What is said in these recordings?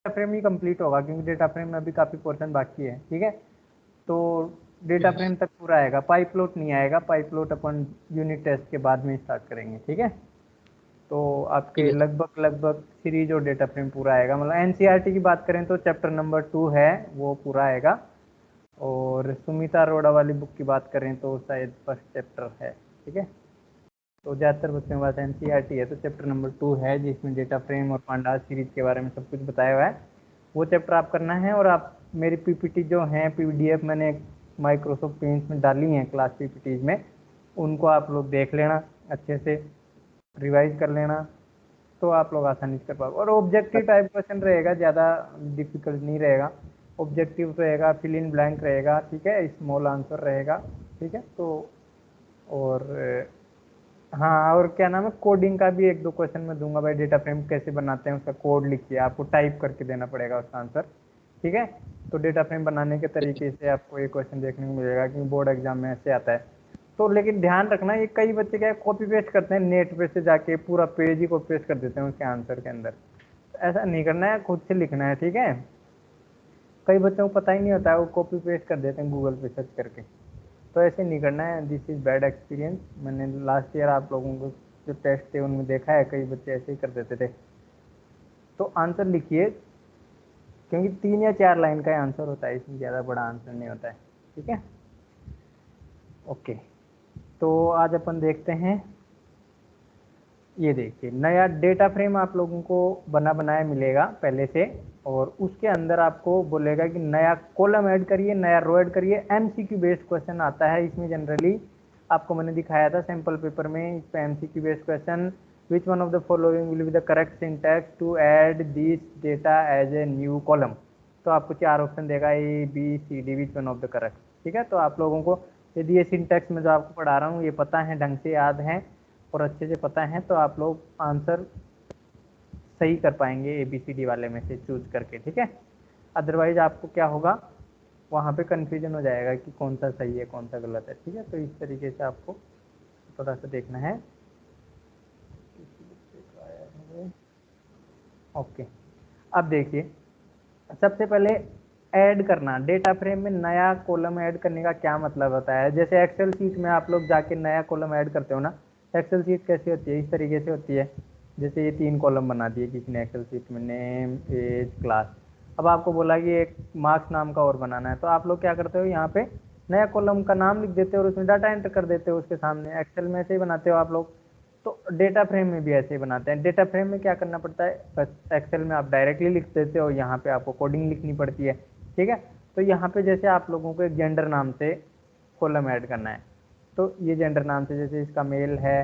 Frame ही complete होगा, क्योंकि data frame में अभी काफ़ी पोर्शन बाकी है। ठीक है, तो डेटा फ्रेम तक पूरा आएगा, पाइपलोट नहीं आएगा। पाइपलोट अपन यूनिट टेस्ट के बाद में स्टार्ट करेंगे। ठीक है, तो आपके लगभग सीरीज और डेटा फ्रेम पूरा आएगा। मतलब एनसीईआरटी की बात करें तो चैप्टर नंबर 2 है वो पूरा आएगा, और सुमिता अरोड़ा वाली बुक की बात करें तो शायद फर्स्ट चैप्टर है। ठीक है, तो ज़्यादातर बच्चों के पास एनसीईआरटी है, तो चैप्टर नंबर 2 है जिसमें डेटा फ्रेम और पांडास सीरीज के बारे में सब कुछ बताया हुआ है। वो चैप्टर आप करना है, और आप मेरी पीपीटी जो हैं पीडीएफ मैंने माइक्रोसॉफ्ट पेंट में डाली हैं क्लास पीपीटीज में, उनको आप लोग देख लेना, अच्छे से रिवाइज कर लेना, तो आप लोग आसानी से कर पाओगे। और ऑब्जेक्टिव टाइप क्वेश्चन रहेगा, ज़्यादा डिफिकल्ट नहीं रहेगा। ऑब्जेक्टिव रहेगा, फिल इन ब्लैंक रहेगा। ठीक है, स्मॉल आंसर रहेगा। ठीक है, तो और हाँ, और क्या नाम है, कोडिंग का भी 1-2 क्वेश्चन मैं दूंगा भाई। डेटा फ्रेम कैसे बनाते हैं उसका कोड लिखिए, आपको टाइप करके देना पड़ेगा उसका आंसर। ठीक है, तो डेटा फ्रेम बनाने के तरीके से आपको ये क्वेश्चन देखने को मिलेगा, क्योंकि बोर्ड एग्जाम में ऐसे आता है। तो लेकिन ध्यान रखना, ये कई बच्चे क्या कॉपी पेस्ट करते हैं, नेट पे से जाके पूरा पेज ही कॉपी पेस्ट कर देते हैं उसके आंसर के अंदर। ऐसा नहीं करना है, खुद से लिखना है। ठीक है, कई बच्चों को पता ही नहीं होता है, वो कॉपी पेस्ट कर देते हैं गूगल पे सर्च करके, तो ऐसे नहीं करना है। This is bad experience. मैंने लास्ट ईयर आप लोगों को जो टेस्ट थे उनमें देखा है, कई बच्चे ऐसे ही कर देते थे। तो आंसर लिखिए, क्योंकि 3 या 4 लाइन का आंसर होता है, इसमें ज़्यादा बड़ा आंसर नहीं होता है। ठीक है, ओके, तो आज अपन देखते हैं, ये देखिए नया डेटा फ्रेम आप लोगों को बना बनाया मिलेगा पहले से, और उसके अंदर आपको बोलेगा कि नया कॉलम ऐड करिए, नया रो ऐड करिए। एमसीक्यू बेस्ड क्वेश्चन आता है इसमें जनरली, आपको मैंने दिखाया था सैम्पल पेपर में। इस पे MCQ based question, which one of the following will be the correct syntax to add this data as a new column. तो आपको 4 ऑप्शन देगा, A B C D, which one of the correct. ठीक है, तो आप लोगों को यदि ये सिंटैक्स में जो आपको पढ़ा रहा हूँ ये पता है, ढंग से याद है और अच्छे से पता है, तो आप लोग आंसर सही कर पाएंगे ABCD वाले में से चूज करके। ठीक है, अदरवाइज आपको क्या होगा, वहाँ पे कन्फ्यूजन हो जाएगा कि कौन सा सही है कौन सा गलत है। ठीक है, तो इस तरीके से आपको थोड़ा सा देखना है। ओके, अब देखिए, सबसे पहले ऐड करना, डेटा फ्रेम में नया कॉलम ऐड करने का क्या मतलब होता है। जैसे एक्सेल शीट में आप लोग जाके नया कॉलम ऐड करते हो ना, एक्सेल शीट कैसी होती है, इस तरीके से होती है। जैसे ये 3 कॉलम बना दिए किसी ने एक्सेल शीट में, नेम, एज, क्लास। अब आपको बोला कि एक मार्क्स नाम का और बनाना है, तो आप लोग क्या करते हो, यहाँ पे नया कॉलम का नाम लिख देते हो और उसमें डाटा एंटर कर देते हो उसके सामने। एक्सेल में ऐसे ही बनाते हो आप लोग, तो डेटा फ्रेम में भी ऐसे ही बनाते हैं। डेटा फ्रेम में क्या करना पड़ता है, बस एक्सेल में आप डायरेक्टली लिख देते हो, यहाँ पे आपको कोडिंग लिखनी पड़ती है। ठीक है, तो यहाँ पे जैसे आप लोगों को एक जेंडर नाम से कॉलम ऐड करना है, तो ये जेंडर नाम से, जैसे इसका मेल है,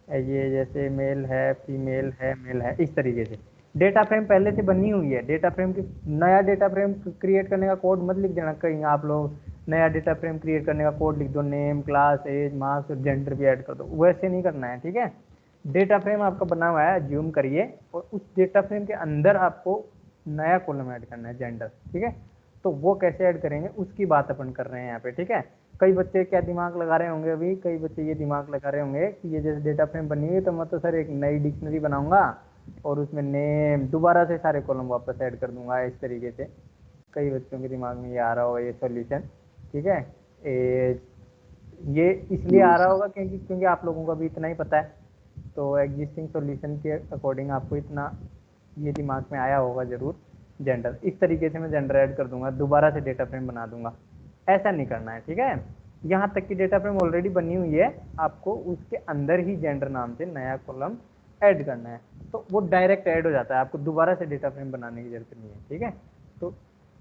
ये जैसे मेल है, फीमेल है, मेल है, इस तरीके से डेटा फ्रेम पहले से बनी हुई है। डेटा फ्रेम की नया डेटा फ्रेम क्रिएट करने का कोड मत लिख देना कहीं आप लोग, नया डेटा फ्रेम क्रिएट करने का कोड लिख दो, नेम, क्लास, एज, मार्क्स और जेंडर भी ऐड कर दो, वैसे नहीं करना है। ठीक है, डेटा फ्रेम आपका बना हुआ है, ज्यूम करिए, और उस डेटा फ्रेम के अंदर आपको नया कॉलम ऐड करना है, जेंडर। ठीक है, तो वो कैसे ऐड करेंगे उसकी बात अपन कर रहे हैं यहाँ पे। ठीक है, कई बच्चे क्या दिमाग लगा रहे होंगे, अभी कई बच्चे ये दिमाग लगा रहे होंगे कि ये जैसे डेटा फ्रेम बनी हुई है तो मैं तो सर एक नई डिक्शनरी बनाऊंगा और उसमें नेम दोबारा से सारे कॉलम वापस ऐड कर दूंगा, इस तरीके से कई बच्चों के दिमाग में ये आ रहा होगा ये सॉल्यूशन। ठीक है, ये इसलिए आ रहा होगा क्योंकि आप लोगों को अभी इतना ही पता है, तो एग्जिस्टिंग सॉल्यूशन के अकॉर्डिंग आपको इतना ये दिमाग में आया होगा जरूर। जेंडर, इस तरीके से मैं जेंडर ऐड कर दूंगा, दोबारा से डेटा फ्रेम बना दूंगा, ऐसा नहीं करना है। ठीक है, यहाँ तक कि डेटा फ्रेम ऑलरेडी बनी हुई है, आपको उसके अंदर ही जेंडर नाम से नया कॉलम ऐड करना है, तो वो डायरेक्ट ऐड हो जाता है, आपको दोबारा से डेटा फ्रेम बनाने की जरूरत नहीं है। ठीक है, तो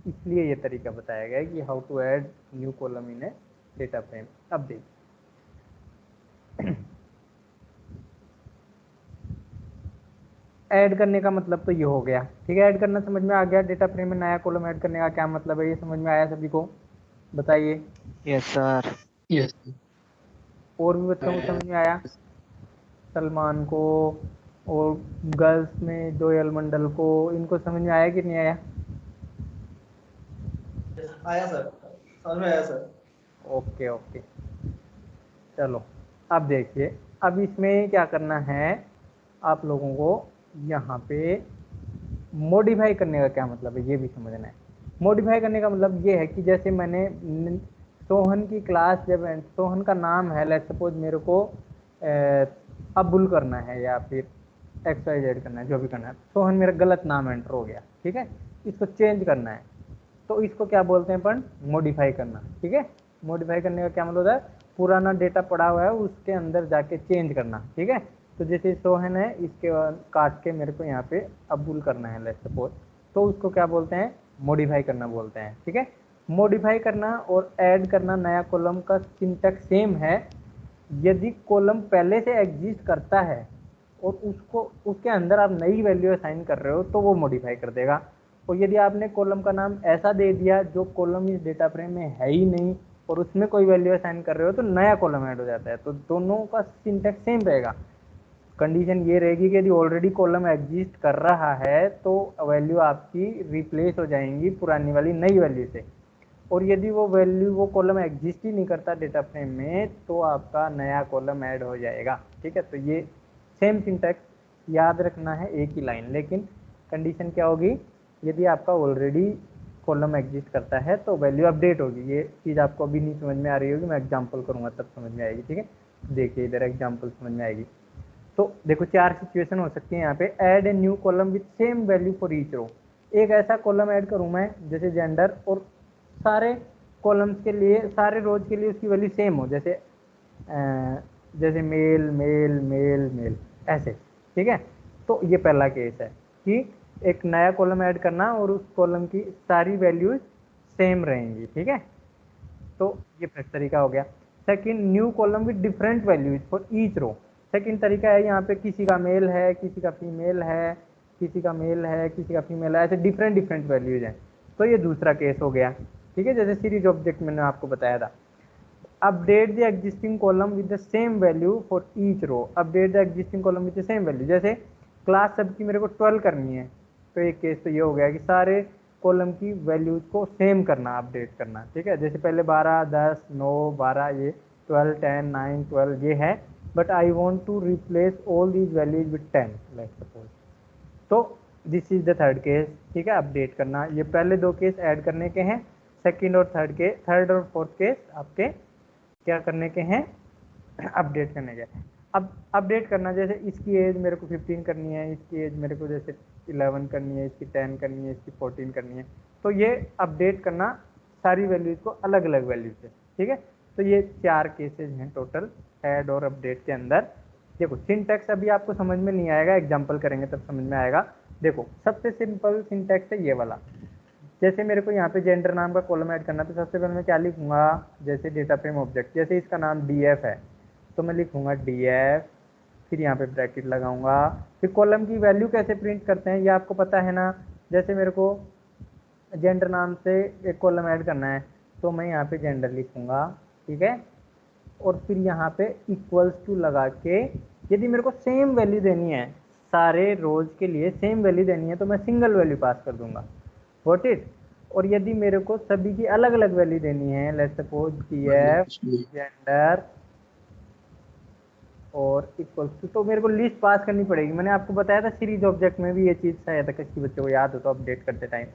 इसलिए ये तरीका बताया गया है कि how to add new column in a data frame. अब देखिए, ऐड करने का मतलब तो ये हो गया। ठीक है, ऐड करना समझ में आ गया, डेटा फ्रेम में नया कॉलम ऐड करने का क्या मतलब है, ये समझ में आया सभी को, बताइए। Yes sir. यस और भी बच्चों को समझ में आया, सलमान को और गर्ल्स में जोयल मंडल को, इनको समझ में आया कि नहीं आया? आया सर, समझ में आया सर। ओके ओके, चलो अब देखिए, अब इसमें क्या करना है आप लोगों को, यहाँ पे मॉडिफाई करने का क्या मतलब है ये भी समझना है। मॉडिफाई करने का मतलब ये है कि जैसे मैंने सोहन की क्लास जब सोहन का नाम है, लेट्स सपोज मेरे को अबुल करना है या फिर एक्स वाई जेड करना है, जो भी करना है, सोहन मेरा गलत नाम एंटर हो गया, ठीक है, इसको चेंज करना है, तो इसको क्या बोलते हैं अपन, मॉडिफाई करना, ठीक है। मॉडिफाई करने का क्या मतलब होता है, पुराना डेटा पड़ा हुआ है उसके अंदर जाके चेंज करना, ठीक है। तो जैसे सोहन है, इसके बाद काट के मेरे को यहाँ पे अबुल करना है लेट्स सपोज, तो उसको क्या बोलते हैं, मॉडिफाई करना बोलते हैं, ठीक है। मॉडिफाई करना और ऐड करना नया कॉलम का सिंटैक्स सेम है। यदि कॉलम पहले से एग्जिस्ट करता है और उसको उसके अंदर आप नई वैल्यू असाइन कर रहे हो तो वो मॉडिफाई कर देगा। और यदि आपने कॉलम का नाम ऐसा दे दिया जो कॉलम इस डेटा फ्रेम में है ही नहीं और उसमें कोई वैल्यू असाइन कर रहे हो तो नया कॉलम ऐड हो जाता है। तो दोनों का सिंटैक्स सेम रहेगा। कंडीशन ये रहेगी कि यदि ऑलरेडी कॉलम एग्जिस्ट कर रहा है तो वैल्यू आपकी रिप्लेस हो जाएंगी पुरानी वाली नई वैल्यू से, और यदि वो वैल्यू वो कॉलम एग्जिस्ट ही नहीं करता डेटा फ्रेम में तो आपका नया कॉलम ऐड हो जाएगा, ठीक है। तो ये सेम सिंटैक्स याद रखना है, एक ही लाइन, लेकिन कंडीशन क्या होगी, यदि आपका ऑलरेडी कॉलम एग्जिस्ट करता है तो वैल्यू अपडेट होगी। ये चीज़ आपको अभी नहीं समझ में आ रही होगी, मैं एग्जांपल करूंगा तब समझ में आएगी, ठीक है। देखिए इधर एग्जांपल समझ में आएगी। तो देखो चार सिचुएशन हो सकती है यहाँ पे। Add a new column with same value for each row. एक ऐसा कॉलम ऐड करूँ मैं जैसे जेंडर, और सारे कॉलम्स के लिए, सारे रोज के लिए उसकी वैल्यू सेम हो, जैसे जैसे मेल मेल मेल मेल ऐसे, ठीक है। तो ये पहला केस है कि एक नया कॉलम ऐड करना और उस कॉलम की सारी वैल्यूज सेम रहेंगी, ठीक है। तो ये फर्स्ट तरीका हो गया। Second, new column with different values for each row. Second तरीका है, यहाँ पे किसी का मेल है, किसी का फीमेल है, किसी का मेल है, किसी का फीमेल है, ऐसे डिफरेंट डिफरेंट वैल्यूज हैं। तो ये दूसरा केस हो गया, ठीक है, जैसे सीरीज ऑब्जेक्ट मैंने आपको बताया था। Update the existing column with the same value for each row. Update the existing column with the same value, जैसे क्लास सब की मेरे को 12 करनी है, तो एक केस तो ये हो गया कि सारे कॉलम की वैल्यूज को सेम करना, अपडेट करना, ठीक है। जैसे पहले 12, 10, 9, 12, ये 12, 10, 9, 12 ये है, but I want to replace all these values with 10 let's suppose. तो this is the third case, ठीक है, अपडेट करना। ये पहले दो केस ऐड करने के हैं, सेकंड और थर्ड और फोर्थ केस आपके क्या करने के हैं, अपडेट करने के। अब अपडेट करना, जैसे इसकी एज मेरे को 15 करनी है, इसकी एज मेरे को जैसे 11 करनी है, इसकी 10 करनी है, इसकी 14 करनी है, तो ये अपडेट करना सारी वैल्यूज को अलग अलग वैल्यू से, ठीक है। तो ये चार केसेस हैं टोटल ऐड और अपडेट के अंदर। देखो सिंटैक्स अभी आपको समझ में नहीं आएगा, एग्जाम्पल करेंगे तब समझ में आएगा। देखो सबसे सिंपल सिंटैक्स है ये वाला। जैसे मेरे को यहाँ पे जेंडर नाम का कॉलम ऐड करना, तो सबसे पहले मैं क्या लिखूंगा, जैसे डेटा फ्रेम ऑब्जेक्ट, जैसे इसका नाम डीएफ है तो मैं लिखूंगा डीएफ, फिर यहाँ पे ब्रैकेट लगाऊंगा। फिर कॉलम की वैल्यू कैसे प्रिंट करते हैं ये आपको पता है ना। जैसे मेरे को जेंडर नाम से एक कॉलम ऐड करना है तो मैं यहाँ पे जेंडर लिखूंगा, ठीक है, और फिर यहाँ पे इक्वल्स टू लगा के, यदि मेरे को सेम वैल्यू देनी है, सारे रोज के लिए सेम वैल्यू देनी है, तो मैं सिंगल वैल्यू पास कर दूंगा, वॉट इट। और यदि मेरे को सभी की अलग अलग वैल्यू देनी है, लेट्स सपोज डीएफ जेंडर और इक्वल्स टू, तो मेरे को लिस्ट पास करनी पड़ेगी। मैंने आपको बताया था सीरीज ऑब्जेक्ट में भी ये चीज़ शायद किसी बच्चे को याद हो तो अपडेट करते टाइम।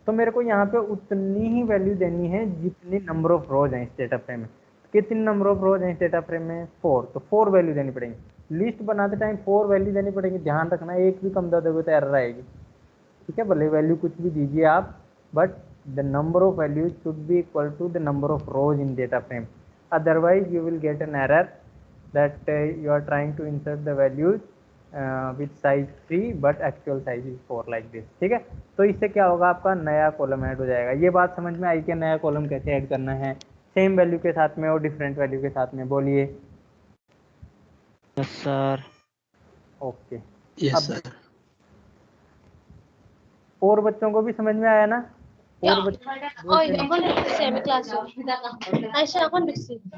तो मेरे को यहाँ पे उतनी ही वैल्यू देनी है जितनी नंबर ऑफ रोज हैं इस डेटा फ्रेम में। कितनी नंबर ऑफ रोज हैं इस डेटा फ्रेम में, 4, तो 4 वैल्यू देनी पड़ेगी। लिस्ट बनाते टाइम 4 वैल्यू देनी पड़ेगी, ध्यान रखना एक भी कम दे दोगे तो एरर आएगी, ठीक है। भले वैल्यू कुछ भी दीजिए आप, but the number of values should be equal to the number of rows in data frame, otherwise you will get an error that you are trying to insert the values with size 3 but actual size is 4 like this, ठीक है। तो इससे क्या होगा, आपका नया column add हो जाएगा। ये बात समझ में आई कि नया कॉलम कैसे ऐड करना है, सेम वैल्यू के साथ में और डिफरेंट वैल्यू के साथ में, बोलिए। Yes sir. ओके, यस अब सर। और बच्चों को भी समझ में आया ना, और बच्चे बोलते नहीं।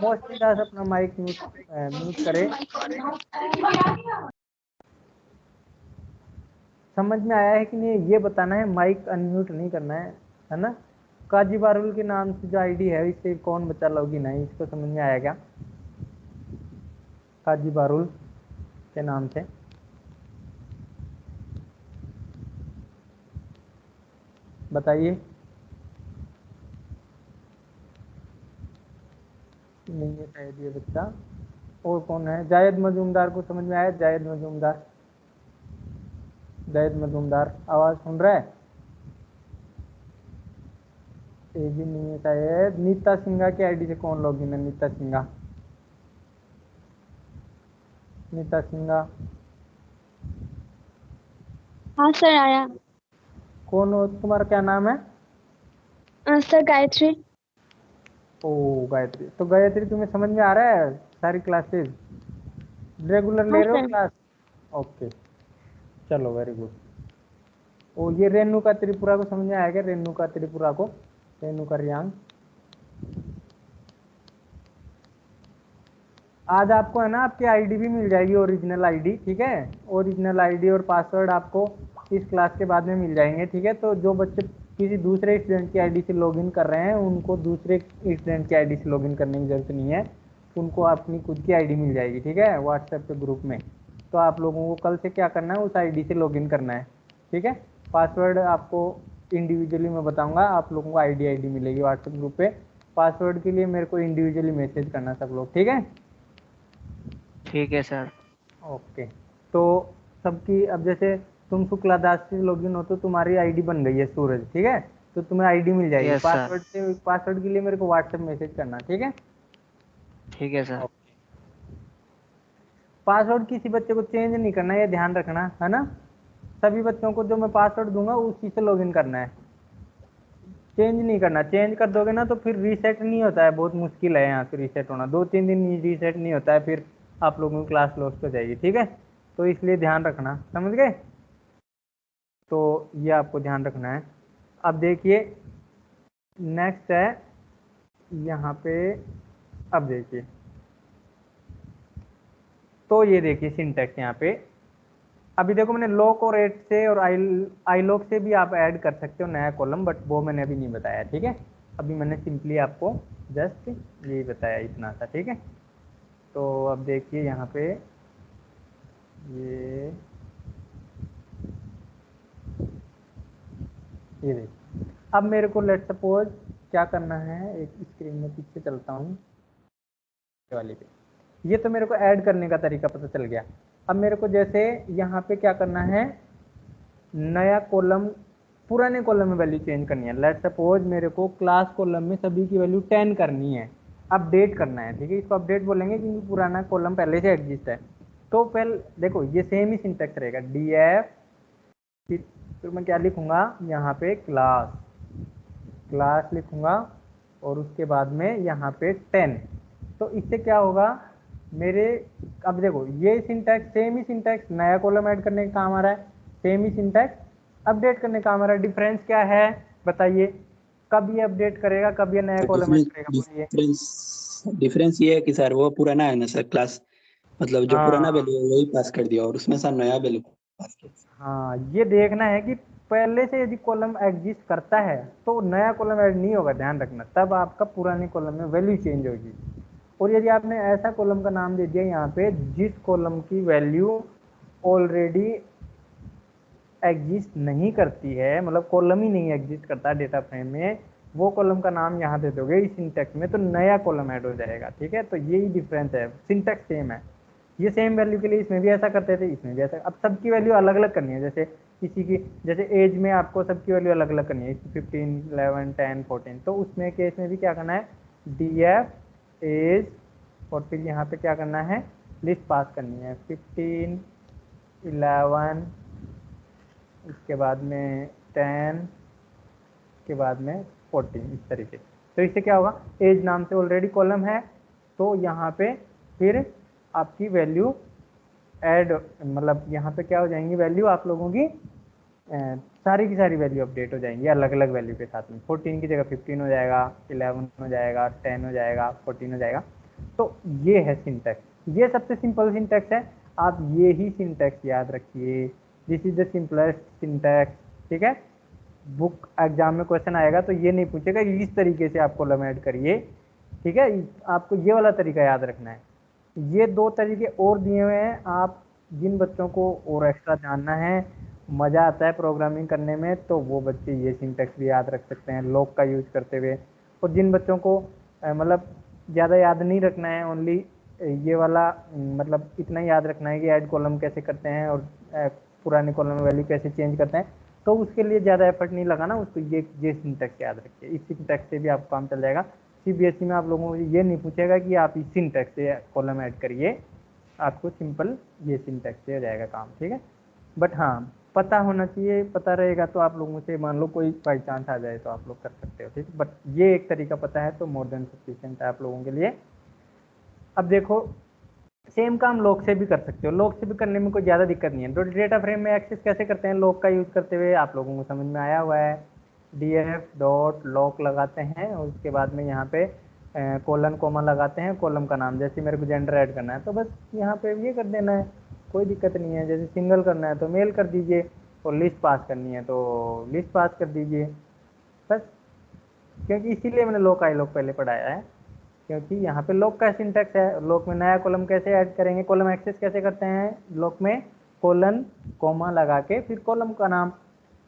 मोस्टली दास अपना माइक म्यूट करे। समझ में आया है कि नहीं, ये बताना है, माइक अनम्यूट नहीं करना है ना। काजी बारुल के नाम से जो आईडी है इससे कौन बच्चा लॉगिन है, इसको समझ में आया क्या, काजी बारुल के नाम से। बताइए। नहीं है शायद ये बच्चा। और कौन है? जायद मजूमदार को समझ में आया? जायद मजूमदार, जायद मजूमदार आवाज सुन रहा है? ये भी नहीं है शायद। नीता सिंघा की आईडी से कौन लॉगिन है? नीता सिंघा, नीता सिंघा हाँ सर आया। कौन हो? तुम्हारा क्या नाम है? सर गायत्री। ओ गायत्री। तो गायत्री तुम्हें समझ में आ रहा है सारी क्लासेस? रेगुलर हाँ ले रहे हो सर। क्लास? ओके, चलो वेरी गुड। ओ ये रेणुका त्रिपुरा को समझ में आया क्या? रेणुका त्रिपुरा को, रेणुका रियांग। आज आपको है ना आपकी आईडी भी मिल जाएगी, ओरिजिनल आईडी, ठीक है? ओरिजिनल आईडी और पासवर्ड आपको इस क्लास के बाद में मिल जाएंगे, ठीक है? तो जो बच्चे किसी दूसरे स्टूडेंट की आईडी से लॉगिन कर रहे हैं उनको दूसरे स्टूडेंट की आईडी से लॉगिन करने की जरूरत नहीं है, उनको अपनी खुद की आईडी मिल जाएगी, ठीक है? व्हाट्सएप के ग्रुप में। तो आप लोगों को कल से क्या करना है, उस आईडी से लॉगिन करना है, ठीक है? पासवर्ड आपको इंडिविजुअली मैं बताऊंगा, आप लोगों को आईडी मिलेगी व्हाट्सएप ग्रुप पे। पासवर्ड के लिए मेरे को इंडिविजुअली मैसेज करना सब लोग, ठीक है? ठीक है सर। ओके। तो सबकी अब जैसे तुम शुक्ला दास से लॉगिन हो तो तुम्हारी आईडी बन गई है सूरज, ठीक है? तो तुम्हें आईडी मिल जाएगी। Yes sir. पासवर्ड से, पासवर्ड के लिए मेरे को व्हाट्सएप मैसेज करना, ठीक है? ठीक है सर। ओके। पासवर्ड किसी बच्चे को चेंज नहीं करना, ये ध्यान रखना है ना। सभी बच्चों को जो मैं पासवर्ड दूंगा उसी से लॉगिन करना है, चेंज नहीं करना। चेंज कर दोगे ना तो फिर रीसेट नहीं होता है, बहुत मुश्किल है यहाँ से रीसेट होना, 2-3 दिन रीसेट नहीं होता है, फिर आप लोगों की क्लास लॉस्ट हो जाएगी, ठीक है? तो इसलिए ध्यान रखना, समझ गए? तो ये आपको ध्यान रखना है। अब देखिए नेक्स्ट है यहाँ पे, अब देखिए, तो ये देखिए सिंटैक्स यहाँ पे। अभी देखो मैंने लॉक और एट से और आई लॉक से भी आप ऐड कर सकते हो नया कॉलम, बट वो मैंने अभी नहीं बताया, ठीक है? अभी मैंने सिंपली आपको जस्ट यही बताया, इतना सा, ठीक है? तो अब देखिए यहाँ पे ये देखिए। अब मेरे को लेट सपोज क्या करना है, एक स्क्रीन में पीछे चलता हूँ वाली पे। ये तो मेरे को ऐड करने का तरीका पता चल गया। अब मेरे को जैसे यहाँ पे क्या करना है, नया कॉलम, पुराने कॉलम में वैल्यू चेंज करनी है। लेट सपोज मेरे को क्लास कॉलम में सभी की वैल्यू 10 करनी है, अपडेट करना है, ठीक है? इसको अपडेट बोलेंगे क्योंकि पुराना कॉलम पहले से एग्जिस्ट है। तो पहले देखो ये सेम ही सिंटैक्स रहेगा, df, फिर मैं क्या लिखूंगा यहाँ पे, क्लास, क्लास लिखूंगा और उसके बाद में यहाँ पे 10। तो इससे क्या होगा मेरे, अब देखो ये सिंटैक्स सेम ही सिंटैक्स नया कॉलम ऐड करने का काम आ रहा है, सेम ही सिंटैक्स अपडेट करने का काम आ रहा है। डिफरेंस क्या है बताइए? कब ये अपडेट करेगा, कब ये नया कॉलम ऐड करेगा, बोलिए? डिफरेंस ये है कि सर वो पुराना है ना सर क्लास, मतलब जो पुराना हाँ वैल्यू है वही पास कर दिया और उसमें सर नया वैल्यू पास किया। हाँ, ये देखना है कि पहले से यदि कॉलम एग्जिस्ट करता है तो नया कॉलम ऐड नहीं होगा, ध्यान रखना, तब आपका पुराने कॉलम में वैल्यू चेंज होगी। और यदि आपने ऐसा कॉलम का नाम दे दिया यहाँ पे जिस कॉलम की वैल्यू ऑलरेडी एग्जिस्ट नहीं करती है, मतलब कॉलम ही नहीं एग्जिस्ट करता डेटा फ्रेम में, वो कॉलम का नाम यहाँ दे दोगे इस सिंटैक्स में, तो नया कॉलम ऐड हो जाएगा, ठीक है? तो यही डिफरेंस है, सिंटैक्स सेम है। ये सेम वैल्यू के लिए इसमें भी ऐसा करते थे, इसमें भी ऐसा। अब सबकी वैल्यू अलग अलग करनी है, जैसे किसी की, जैसे एज में आपको सबकी वैल्यू अलग अलग करनी है, 15, 11, 10, 14, तो उसमें केस में भी क्या करना है, df एज, और फिर यहाँ पे क्या करना है, लिस्ट पास करनी है, 15, 11, उसके बाद में 10, के बाद में 14, इस तरीके। तो इससे क्या होगा, एज नाम से ऑलरेडी कॉलम है, तो यहाँ पे फिर आपकी वैल्यू ऐड, मतलब यहाँ पे क्या हो जाएंगी वैल्यू आप लोगों की, सारी की सारी वैल्यू अपडेट हो जाएंगी अलग अलग वैल्यू के साथ में। 14 की जगह 15 हो जाएगा, 11 हो जाएगा, 10 हो जाएगा, 14 हो जाएगा। तो ये है सिंटैक्स, ये सबसे सिंपल सिंटैक्स है, आप ये ही सिंटैक्स याद रखिए, this is the simplest syntax, ठीक है? बुक एग्जाम में क्वेश्चन आएगा तो ये नहीं पूछेगा कि इस तरीके से आप कॉलम ऐड करिए, ठीक है? आपको ये वाला तरीका याद रखना है। ये 2 तरीके और दिए हुए हैं, आप जिन बच्चों को और एक्स्ट्रा जानना है मज़ा आता है प्रोग्रामिंग करने में, तो वो बच्चे ये सिंटैक्स भी याद रख सकते हैं लॉग का यूज करते हुए। और जिन बच्चों को मतलब ज़्यादा याद नहीं रखना है, ओनली ये वाला मतलब इतना याद रखना है कि ऐड कॉलम कैसे करते हैं और पुराने कॉलम में वैल्यू कैसे चेंज करते हैं, तो उसके लिए ज़्यादा एफर्ट नहीं लगाना, उसको ये सिंटैक्स याद रखिए। इस सिंटैक्स से भी आपको काम चल जाएगा। सीबीएसई में आप लोगों को ये नहीं पूछेगा कि आप इस सिंटैक्स से कॉलम ऐड करिए, आपको सिंपल ये सिंटैक्स से हो जाएगा काम, ठीक है। बट हाँ, पता होना चाहिए, पता रहेगा तो आप लोगों से मान लो कोई बाई चांस आ जाए तो आप लोग कर सकते हो, ठीक है। बट ये एक तरीका पता है तो मोर देन सफिशिएंट है आप लोगों के लिए। अब देखो, सेम काम लॉग से भी कर सकते हो, लॉग से भी करने में कोई ज़्यादा दिक्कत नहीं है। तो डेटा फ्रेम में एक्सेस कैसे करते हैं लॉग का यूज़ करते हुए, आप लोगों को समझ में आया हुआ है। df डॉट लॉग लगाते हैं और उसके बाद में यहाँ पे कोलन कोमा लगाते हैं, कॉलम का नाम, जैसे मेरे को जेंडर ऐड करना है तो बस यहाँ पे ये कर देना है, कोई दिक्कत नहीं है। जैसे सिंगल करना है तो मेल कर दीजिए, और लिस्ट पास करनी है तो लिस्ट पास कर दीजिए बस। क्योंकि इसीलिए मैंने लॉग आई लॉग पहले पढ़ाया है, क्योंकि यहाँ पे लॉग का सिंटैक्स है। लॉग में नया कॉलम कैसे ऐड करेंगे, कॉलम एक्सेस कैसे करते हैं लॉग में, कोलन कोमा लगा के फिर कॉलम का नाम,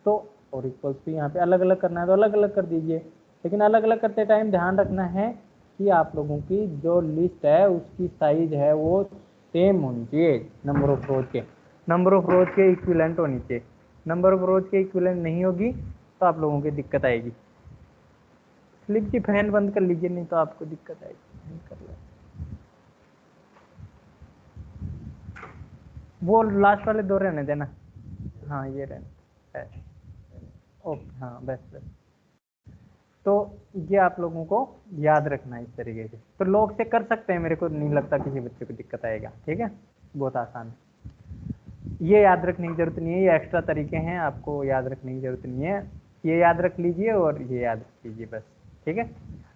तो और इक्वल्स टू यहाँ पे अलग अलग करना है तो अलग अलग कर दीजिए। लेकिन अलग अलग करते टाइम ध्यान रखना है कि आप लोगों की जो लिस्ट है उसकी साइज है वो सेम होनी चाहिए, नंबर ऑफ रोज के, नंबर ऑफ रोज के इक्विवेलेंट होनी चाहिए। नंबर ऑफ रोज के इक्विवेलेंट नहीं होगी तो आप लोगों की दिक्कत आएगी। स्लिप की फैन बंद कर लीजिए, नहीं तो आपको दिक्कत आएगी। कर लो वो लास्ट वाले दो रहने देना, हाँ ये रहने, ओके हाँ बस बस। तो ये आप लोगों को याद रखना है इस तरीके से। तो लोग से कर सकते हैं, मेरे को नहीं लगता किसी बच्चे को दिक्कत आएगा, ठीक है, बहुत आसान है। ये याद रखने की जरूरत नहीं है, ये एक्स्ट्रा तरीके हैं, आपको याद रखने की जरूरत नहीं है। ये याद रख लीजिए और ये याद रख लीजिए बस, ठीक है।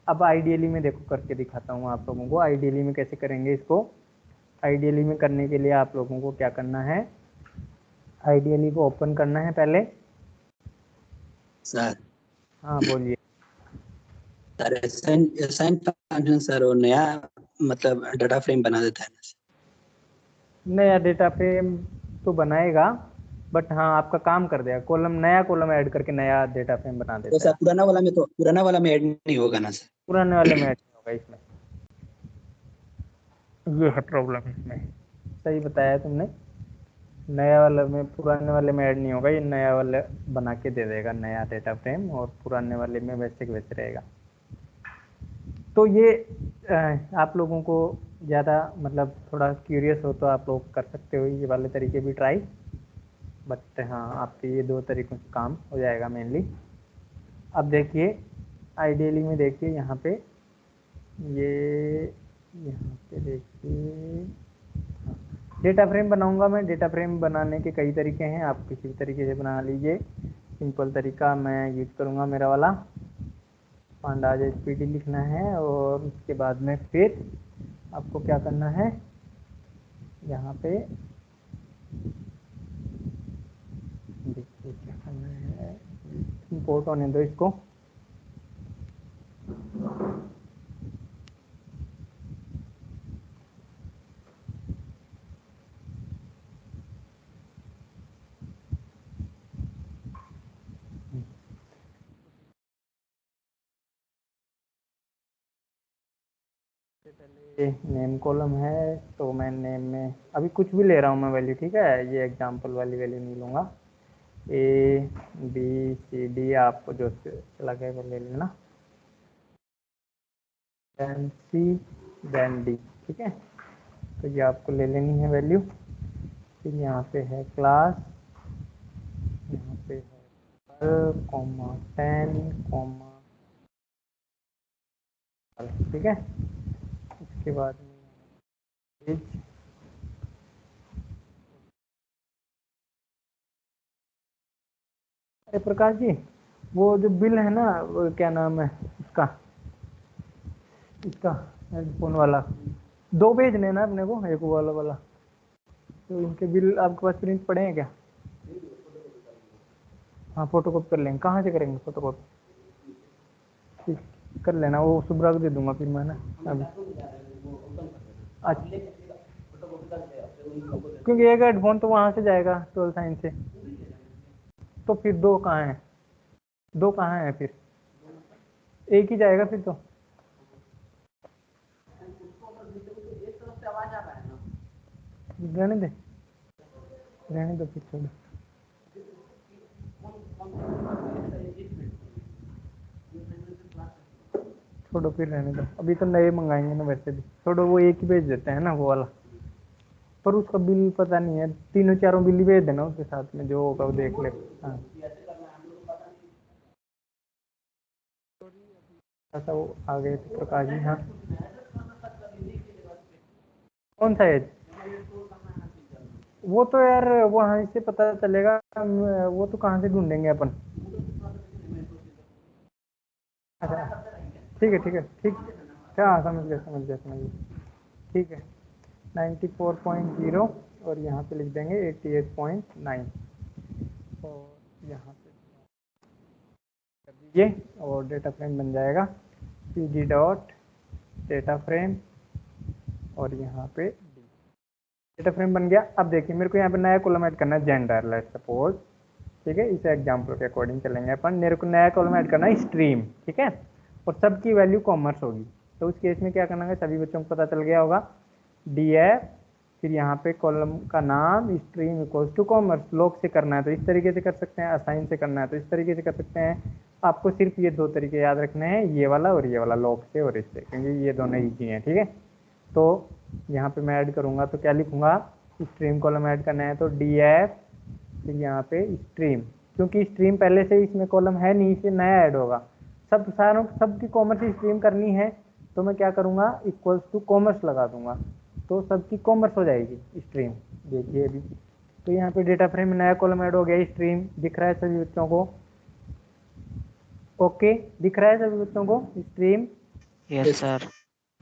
अब आइडियली में देखो करके दिखाता हूँ आप लोगों को, आइडियली में कैसे करेंगे इसको। आइडियली में करने के लिए आप लोगों को क्या करना है, आइडियली को ओपन करना है पहले। सर हाँ बोलिए। सर असाइन फंक्शन सर वो नया मतलब डाटा फ्रेम बना देता है ना सर। नया डेटा फ्रेम तो बनाएगा, बट हाँ आपका काम कर देगा, कॉलम नया कॉलम ऐड करके नया डेटा फ्रेम बना तो देता सर है। पुराना वाला में ऐड नहीं होगा ना सर। पुराने वाले में ऐड नहीं होगा इसमें, ये है प्रॉब्लम इसमें। सही बताया तुमने, नया वाले में पुराने वाले में ऐड नहीं होगा, ये नया वाला बना के दे देगा नया डेटा फ्रेम, और पुराने वाले में वैसे के वैसे रहेगा। तो ये आप लोगों को ज़्यादा मतलब थोड़ा क्यूरियस हो तो आप लोग कर सकते हो ये वाले तरीके भी ट्राई, बट हाँ आपके ये दो तरीकों से काम हो जाएगा मेनली। अब देखिए आइडियली में देखिए यहाँ पे, ये यहाँ पे देखिए डेटा फ्रेम बनाऊंगा मैं। डेटा फ्रेम बनाने के कई तरीके हैं, आप किसी भी तरीके से बना लीजिए। सिंपल तरीका मैं यूज करूँगा मेरा वाला, पांडाज एचपीडी लिखना है, और उसके बाद में फिर आपको क्या करना है, यहाँ पे देखिए क्या करना है, इंपोर्ट होने दो इसको। पहले नेम कॉलम है तो मैं नेम में अभी कुछ भी ले रहा हूँ मैं वैल्यू, ठीक है, ये एग्जांपल वाली वैल्यू नहीं लूँगा। ए बी सी डी आपको जो लगे वो ले लेना, देन सी देन डी, ठीक है। तो ये आपको ले लेनी है वैल्यू। फिर यहाँ पे है क्लास, यहाँ पे है कॉमा 10 कॉमा, ठीक है। उसके बाद में पेज, अरे प्रकाश जी, वो जो बिल है ना, वो क्या नाम है उसका, इसका हेडफोन वाला, दो भेजने ना अपने को, एक वाला वाला, तो इनके बिल आपके पास प्रिंट पड़े हैं क्या? हाँ फोटो कॉपी कर लेंगे, कहाँ से करेंगे फोटो कॉपी? ठीक, कर लेना, वो सुब्रा को दे दूंगा फिर मैं ना अभी। अच्छा, क्योंकि एक हेडफोन तो वहाँ से जाएगा 12 साइंस से, तो फिर 2 कहाँ है? 2 कहाँ है फिर? एक ही जाएगा फिर तो। रहने दे, रहने दो फिर, छोड़ो छोड़ो फिर, रहने दो। अभी तो नए मंगाएंगे ना वैसे भी, छोड़ो वो एक ही भेज देते हैं ना वो वाला। पर उसका बिल पता नहीं है, 3-4 बिल ही भेज देना उसके साथ में, जो होगा वो देख ले। हाँ ऐसा वो आ गए थे प्रकाश जी। हाँ कौन सा एज? वो तो यार वहाँ से पता चलेगा, वो तो कहाँ से ढूंढेंगे अपन। अच्छा ठीक है ठीक है ठीक। हाँ समझ गया समझ गया समझ गया, ठीक है। 94.0 और यहाँ पे लिख देंगे 88.9 और यहाँ पे कर दीजिए और डेटा फ्रेम बन जाएगा pg डॉट डेटा फ्रेम और यहाँ पे डेटा फ्रेम बन गया। अब देखिए मेरे को यहाँ पे नया कॉलम ऐड करना है, जेंडर लेट्स सपोज, ठीक है। इस एग्जाम्पल के अकॉर्डिंग चलेंगे अपन। मेरे को नया कॉलम ऐड करना है स्ट्रीम, ठीक है, और सबकी वैल्यू कॉमर्स होगी। तो उस केस में क्या करना है, सभी बच्चों को पता चल गया होगा, df फिर यहाँ पे कॉलम का नाम stream equals to commerce. Loc से करना है तो इस तरीके से कर सकते हैं, असाइन से करना है तो इस तरीके से कर सकते हैं। आपको सिर्फ ये 2 तरीके याद रखने हैं, ये वाला और ये वाला, लॉग से और इससे, क्योंकि ये दोनों ईजी हैं, ठीक है। तो यहाँ पे मैं ऐड करूँगा तो क्या लिखूँगा, स्ट्रीम कॉलम ऐड करना है तो df फिर यहाँ पे स्ट्रीम, क्योंकि स्ट्रीम पहले से इसमें कॉलम है नहीं, इसे नया ऐड होगा। सबकी कॉमर्स स्ट्रीम करनी है तो मैं क्या करूँगा, इक्वल्स टू कॉमर्स लगा दूंगा, तो सबकी कॉमर्स हो जाएगी स्ट्रीम। देखिए अभी तो यहाँ पे डेटा फ्रेम में नया कॉलम ऐड हो गया, स्ट्रीम दिख रहा है सभी बच्चों को? ओके दिख रहा है सभी बच्चों को स्ट्रीम? Yes sir.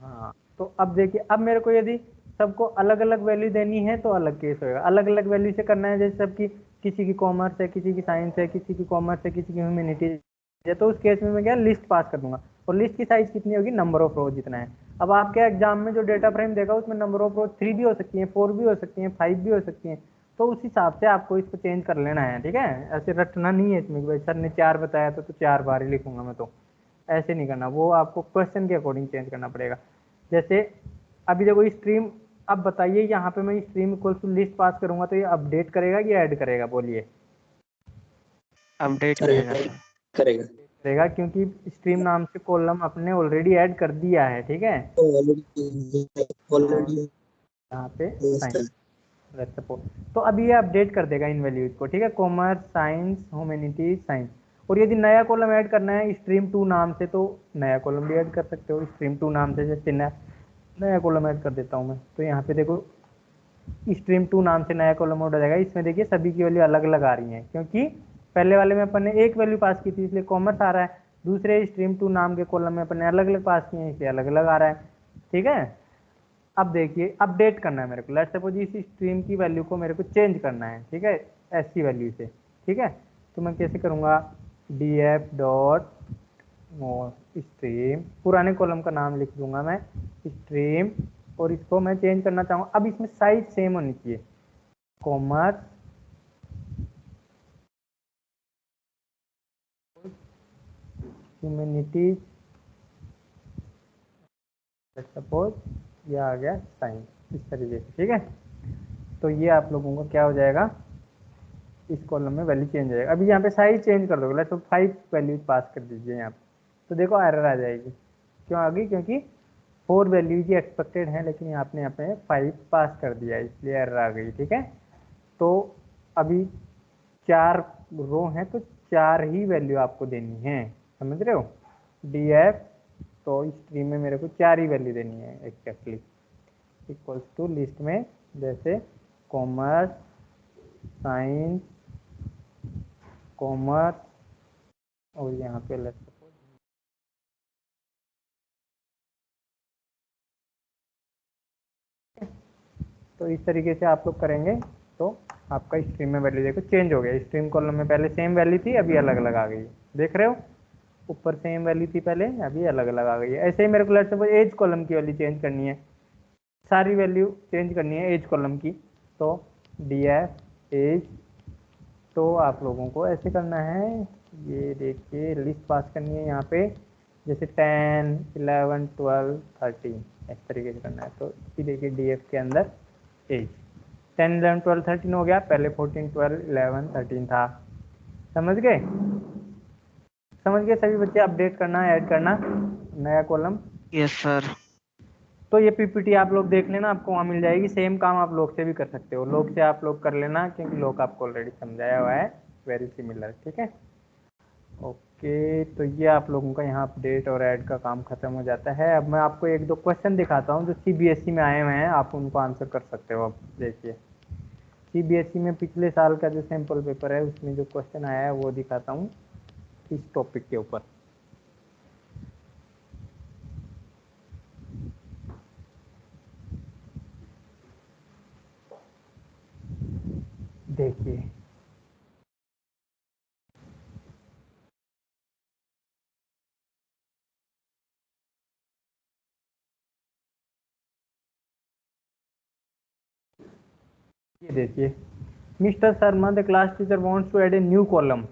हाँ तो अब देखिए, अब मेरे को यदि सबको अलग अलग वैल्यू देनी है तो अलग केस होगा। अलग अलग वैल्यू से करना है, जैसे सबकी, किसी की कॉमर्स है, किसी की साइंस है, किसी की कॉमर्स है, किसी की ह्यूमैनिटीज है, तो उस केस में मैं क्या लिस्ट पास कर दूंगा। और लिस्ट की साइज कितनी होगी, नंबर ऑफ रो जितना है। अब आपके एग्जाम में जो डेटा फ्रेम देगा उसमें नंबर ऑफ रो 3 भी हो सकती है, 4 भी हो सकती है, 5 भी हो सकती है। तो उस हिसाब से आपको इसको चेंज कर लेना है, ठीक है। ऐसे रटना नहीं है इसमें कि भाई सर ने 4 बताया तो 4 बार ही लिखूंगा मैं, तो ऐसे नहीं करना। वो आपको क्वेश्चन के अकॉर्डिंग चेंज करना पड़ेगा। जैसे अभी देखो स्ट्रीम, अब बताइए यहाँ पे मैं स्ट्रीम इक्वल टू लिस्ट पास करूंगा तो ये अपडेट करेगा कि ऐड करेगा, बोलिए? अपडेट करेगा करेगा सर। करेगा करेगा, क्योंकि स्ट्रीम नाम से कॉलम अपने ऑलरेडी ऐड कर दिया है, ठीक है। और ऑलरेडी यहाँ पे साइंस, लेट्स सपोज, तो अभी ये अपडेट कर देगा इन वैल्यूज को, ठीक है। Commerce, science, humanities, science. और यदि नया कॉलम ऐड करना है स्ट्रीम 2 नाम से तो नया कॉलम भी ऐड कर सकते हो स्ट्रीम 2 नाम से। जैसे नया कॉलम ऐड कर देता हूँ मैं, तो यहाँ पे देखो स्ट्रीम 2 नाम से नया कॉलम ऐड हो जाएगा। इसमें देखिए सभी की वैल्यू अलग अलग आ रही है, क्योंकि पहले वाले में अपन ने एक वैल्यू पास की थी इसलिए कॉमर्स आ रहा है, दूसरे स्ट्रीम 2 नाम के कॉलम में अपन ने अलग अलग पास किए हैं इसलिए अलग अलग आ रहा है, ठीक है। अब देखिए अपडेट करना है मेरे को, लेट्स सपोज इस स्ट्रीम की वैल्यू को मेरे को चेंज करना है, ठीक है, ऐसी वैल्यू से, ठीक है। तो मैं कैसे करूँगा, df डॉट स्ट्रीम, पुराने कॉलम का नाम लिख दूंगा मैं स्ट्रीम, और इसको मैं चेंज करना चाहूँगा। अब इसमें साइज सेम होनी चाहिए, कॉमर्स, ह्यूमैनिटीज, सपोज ये आ गया साइंस, इस तरीके से, ठीक है। तो ये आप लोगों को क्या हो जाएगा, इस कॉलम में वैल्यू चेंज हो जाएगा। अभी यहाँ पे साइज चेंज कर दोगे, तो 5 वैल्यूज पास कर दीजिए यहाँ पे, तो देखो एरर आ जाएगी। क्यों आ गई, क्योंकि 4 वैल्यूज ही एक्सपेक्टेड है, लेकिन आपने यहाँ पे 5 पास कर दिया इसलिए एरर आ गई, ठीक है। तो अभी 4 रो हैं तो 4 ही वैल्यू आपको देनी है, समझ रहे हो। df तो स्ट्रीम में मेरे को 4 ही वैल्यू देनी है एक्जैक्टली, इक्वल्स टू लिस्ट में जैसे कॉमर्स, साइंस, कॉमर्स, और यहाँ पे लेट्स सपोज, तो इस तरीके से आप लोग करेंगे तो आपका स्ट्रीम में वैल्यू देखो चेंज हो गया। स्ट्रीम कॉलम में पहले सेम वैल्यू थी, अभी अलग अलग आ गई, देख रहे हो, ऊपर सेम वैल्यू थी पहले, अभी अलग अलग आ गई है। ऐसे ही मेरे को लेट्स सपोज एज कॉलम की वैल्यू चेंज करनी है, सारी वैल्यू चेंज करनी है एज कॉलम की, तो df एज तो आप लोगों को ऐसे करना है, ये देखिए लिस्ट पास करनी है यहाँ पे, जैसे 10, 11, 12, 13 इस तरीके से करना है। तो ये देखिए DF के अंदर एज 10, 11, 12, 13 हो गया, पहले 14, 12, 11, 13 था। समझ गए? समझ गए सभी बच्चे? अपडेट करना, ऐड करना नया कॉलम। Yes sir. तो ये पीपीटी आप लोग देख लेना, आपको वहाँ मिल जाएगी। सेम काम आप लोग से भी कर सकते हो, लोग से आप लोग कर लेना, क्योंकि लोग आपको ऑलरेडी समझाया हुआ है, वेरी सिमिलर। ठीक है, ओके। तो ये आप लोगों का यहाँ अपडेट और ऐड का काम खत्म हो जाता है। अब मैं आपको एक दो क्वेश्चन दिखाता हूँ जो CBSE में आए हुए हैं, आप उनको आंसर कर सकते हो। अब देखिए CBSE में पिछले साल का जो सैम्पल पेपर है उसमें जो क्वेश्चन आया है वो दिखाता हूँ इस टॉपिक के ऊपर। देखिए ये देखिए, Mr. Sharma, the class teacher wants to add a new column.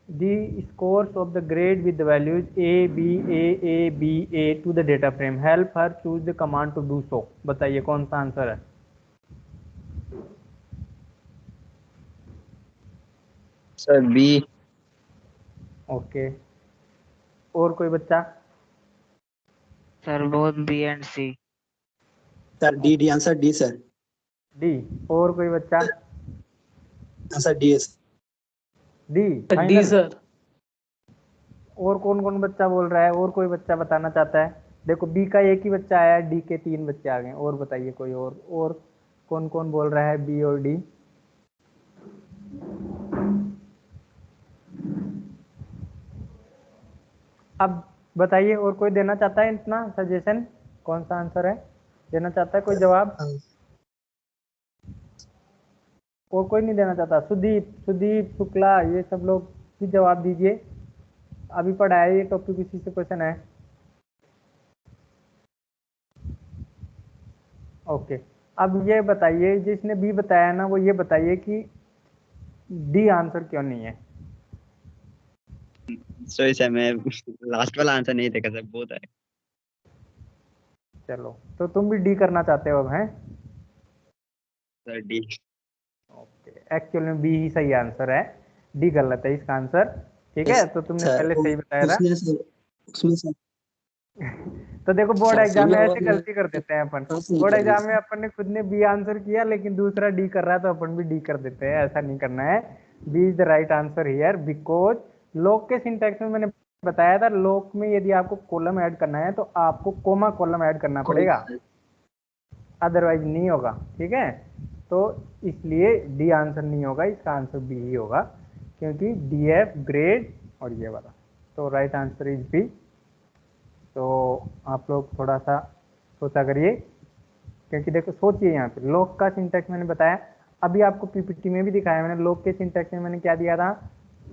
The scores of the grade with the values A, B, A, to the data frame. Help her choose the command to do so. बताइए कौन सा answer है? Sir B. Okay, और कोई बच्चा? Sir both B and C। Sir D answer D sir. D. और कोई बच्चा? आंसर डी है sir. D D final? Sir. और कौन कौन बच्चा बोल रहा है? और कोई बच्चा बताना चाहता है? देखो बी का एक ही बच्चा आया है, डी के 3 बच्चे आ गए। और बताइए कोई और कौन कौन बोल रहा है बी और डी? अब बताइए, और कोई देना चाहता है इतना सजेशन, कौन सा आंसर है? देना चाहता है कोई जवाब? और कोई नहीं देना चाहता? सुदीप शुक्ला, ये सब लोग भी जवाब दीजिए। अभी पढ़ाया ये टॉपिक, इसी से क्वेश्चन है। ओके, अब ये बताइए, जिसने बी बताया ना वो ये बताइए कि डी आंसर क्यों नहीं है? सॉरी सर, मैं लास्ट वाला आंसर नहीं देखा सर, बहुत है। चलो, तो तुम भी डी करना चाहते हो अब, हैं? Sir D. ओके, एक्चुअल में बी ही सही आंसर है, डी गलत है इसका आंसर। ठीक है, तो तुमने सर पहले सही बताया था। उसमें सर तो देखो बोर्ड सर एग्जाम में सीनियर ऐसे गलती कर देते हैं अपन। बोर्ड एग्जाम में अपन ने खुद ने बी आंसर किया, लेकिन दूसरा डी कर रहा है तो अपन भी डी कर देते हैं। ऐसा नहीं करना है। B is the right answer here, because loc के सिंटैक्स में मैंने बताया था, लॉग में यदि आपको कॉलम ऐड करना है तो आपको कोमा कॉलम ऐड करना पड़ेगा, अदरवाइज नहीं होगा। ठीक है, तो इसलिए डी आंसर नहीं होगा, इसका आंसर बी ही होगा, क्योंकि DF ग्रेड और ये वाला। तो राइट आंसर इज बी। तो आप लोग थोड़ा सा सोचा करिए, क्योंकि देखो सोचिए, यहाँ पे लॉग का सिंटैक्स मैंने बताया, अभी आपको पीपीटी में भी दिखाया मैंने। लॉग के सिंटैक्स में मैंने क्या दिया था?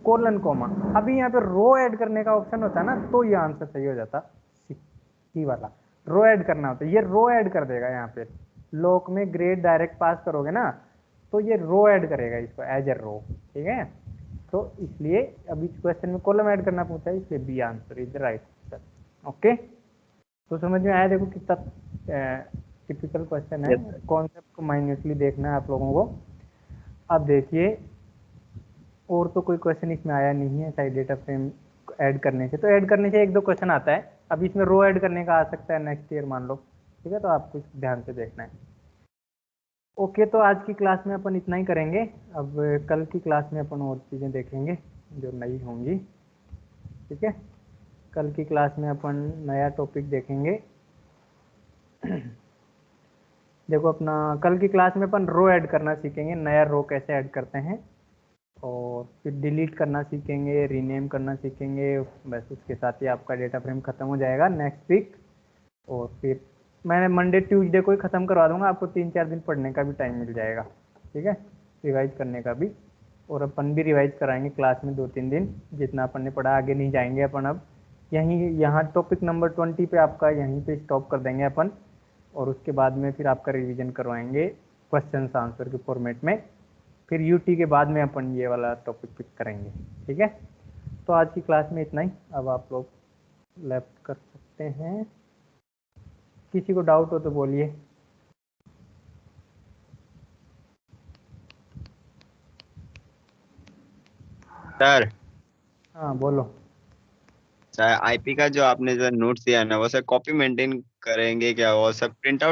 Colon comma. अभी यहाँ पे रो ऐड करने का ऑप्शन होता है ना, तो ये आंसर सही हो जाता। सी वाला रो ऐड करना होता है, ये रो ऐड कर देगा। यहाँ पे लॉग में ग्रेड डायरेक्ट पास करोगे ना, तो ये रो ऐड करेगा इसको एज ए रो। ठीक है, तो इसलिए अभी क्वेश्चन में कॉलम ऐड करना पूछा है, इसलिए B answer is the right answer. Okay, तो समझ में आया? देखो कितना टिपिकल क्वेश्चन है, कॉन्सेप्ट को माइन्यूटली देखना है आप लोगों को। अब देखिए, और तो कोई क्वेश्चन इसमें आया नहीं है साइड डेटा फ्रेम ऐड करने से। तो ऐड करने से एक दो क्वेश्चन आता है, अब इसमें रो ऐड करने का आ सकता है नेक्स्ट ईयर मान लो। ठीक है, तो आपको ध्यान से देखना है। ओके, तो आज की क्लास में अपन इतना ही करेंगे। अब कल की क्लास में अपन और चीज़ें देखेंगे जो नई होंगी। ठीक है, कल की क्लास में अपन नया टॉपिक देखेंगे। देखो अपना कल की क्लास में अपन रो ऐड करना सीखेंगे, नया रो कैसे ऐड करते हैं, और फिर डिलीट करना सीखेंगे, रीनेम करना सीखेंगे। बस उसके साथ ही आपका डेटा फ्रेम ख़त्म हो जाएगा नेक्स्ट वीक। और फिर मैं मंडे ट्यूसडे को ही ख़त्म करवा दूंगा, आपको 3-4 दिन पढ़ने का भी टाइम मिल जाएगा। ठीक है, रिवाइज करने का भी, और अपन भी रिवाइज कराएंगे क्लास में 2-3 दिन। जितना अपन ने पढ़ा आगे नहीं जाएंगे अपन। अब यहाँ टॉपिक नंबर 20 पे आपका यहीं पे स्टॉप कर देंगे अपन, और उसके बाद में फिर आपका रिवीजन करवाएंगे क्वेश्चन आंसर के फॉर्मेट में। फिर यूटी के बाद में अपन ये वाला टॉपिक पिक करेंगे, ठीक है। तो आज की क्लास में इतना ही, अब आप लोग लेफ्ट कर सकते हैं। किसी को डाउट हो तो बोलिए। सर हाँ बोलो। सर आईपी का जो आपने जो नोट्स दिया है ना वो सर कॉपी मेंटेन करेंगे क्या, वो सब प्रिंट आउट